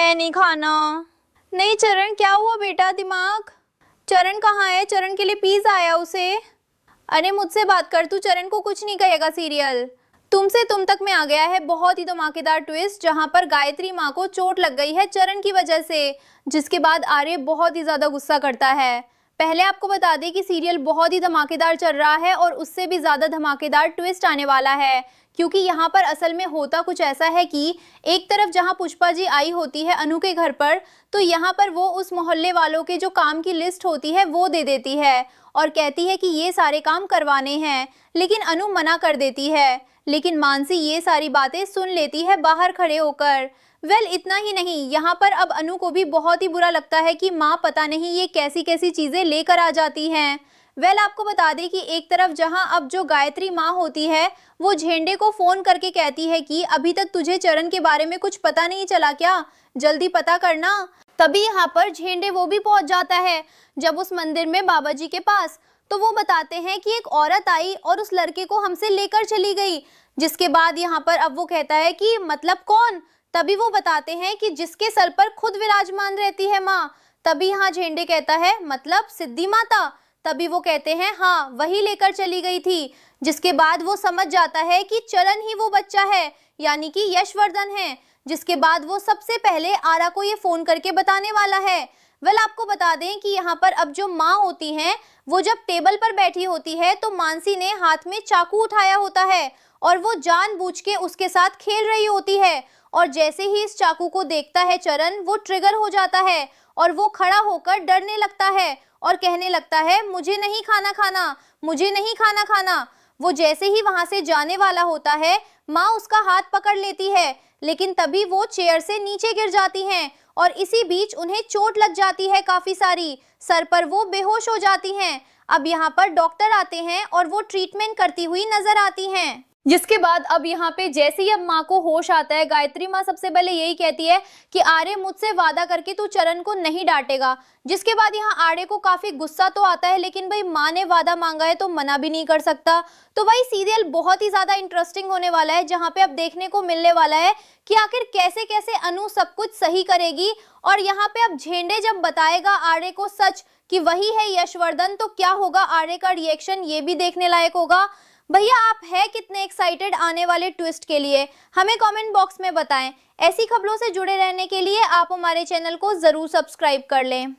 मैं नहीं खाना। नहीं चरण, क्या हुआ बेटा? दिमाग चरण कहाँ है? चरण के लिए पिज़्ज़ा आया उसे। अरे मुझसे बात कर तू, चरण को कुछ नहीं कहेगा सीरियल। तुमसे तुम तक में आ गया है बहुत ही धमाकेदार ट्विस्ट, जहां पर गायत्री माँ को चोट लग गई है चरण की वजह से, जिसके बाद आर्य बहुत ही ज्यादा गुस्सा करता है। पहले आपको बता दें कि सीरियल बहुत ही धमाकेदार चल रहा है और उससे भी ज्यादा धमाकेदार ट्विस्ट आने वाला है, क्योंकि यहाँ पर असल में होता कुछ ऐसा है कि एक तरफ जहाँ पुष्पा जी आई होती है अनु के घर पर, तो यहाँ पर वो उस मोहल्ले वालों के जो काम की लिस्ट होती है वो दे देती है और कहती है कि ये सारे काम करवाने हैं, लेकिन अनु मना कर देती है। लेकिन मानसी ये सारी बातें सुन लेती है बाहर खड़े होकर। इतना ही नहीं, यहाँ पर अब अनु को भी बहुत ही बुरा लगता है कि माँ पता नहीं ये कैसी कैसी चीजें लेकर आ जाती हैं। आपको बता दें कि एक तरफ जहाँ अब जो गायत्री माँ होती है वो झेंडे को फोन करके कहती है कि अभी तक तुझे चरण के बारे में कुछ पता नहीं चला क्या, जल्दी पता करना। तभी यहाँ पर झेंडे वो भी पहुंच जाता है जब उस मंदिर में बाबा जी के पास, तो वो बताते हैं कि एक औरत आई और उस लड़के को हमसे लेकर चली गई। जिसके बाद यहाँ पर अब वो कहता है कि मतलब कौन? तभी वो बताते हैं कि जिसके सर पर खुद विराजमान रहती है माँ। तभी यहाँ झेंडे कहता है मतलब सिद्धि माता। तभी वो कहते हैं हाँ वही लेकर चली गई थी। जिसके बाद वो समझ जाता है कि चरण ही वो बच्चा है, यानी कि यशवर्धन है। जिसके बाद वो सबसे पहले आरा को ये फोन करके बताने वाला है। आपको बता दें कि यहाँ पर अब जो माँ होती हैं वो जब टेबल पर बैठी होती है तो मानसी ने हाथ में चाकू उठाया होता है और वो जानबूझ के उसके साथ खेल रही होती है। और जैसे ही इस चाकू को देखता है चरण, वो ट्रिगर हो जाता है और वो खड़ा होकर डरने लगता है और कहने लगता है मुझे नहीं खाना खाना, मुझे नहीं खाना खाना। वो जैसे ही वहां से जाने वाला होता है माँ उसका हाथ पकड़ लेती है, लेकिन तभी वो चेयर से नीचे गिर जाती हैं और इसी बीच उन्हें चोट लग जाती है काफी सारी, सर पर वो बेहोश हो जाती हैं। अब यहाँ पर डॉक्टर आते हैं और वो ट्रीटमेंट करती हुई नजर आती हैं। जिसके बाद अब यहाँ पे जैसे ही अब माँ को होश आता है, गायत्री माँ सबसे पहले यही कहती है कि आर्य मुझसे वादा करके तू चरण को नहीं डांटेगा। जिसके बाद यहाँ आर्य को काफी गुस्सा तो आता है, लेकिन भाई माँ ने वादा मांगा है तो मना भी नहीं कर सकता। तो भाई सीरियल बहुत ही ज्यादा इंटरेस्टिंग होने वाला है, जहाँ पे अब देखने को मिलने वाला है कि आखिर कैसे कैसे अनु सब कुछ सही करेगी। और यहाँ पे अब झेंडे जब बताएगा आर्य को सच कि वही है यशवर्धन, तो क्या होगा आर्य का रिएक्शन, ये भी देखने लायक होगा। भैया आप है कितने एक्साइटेड आने वाले ट्विस्ट के लिए, हमें कमेंट बॉक्स में बताएं। ऐसी खबरों से जुड़े रहने के लिए आप हमारे चैनल को जरूर सब्सक्राइब कर लें।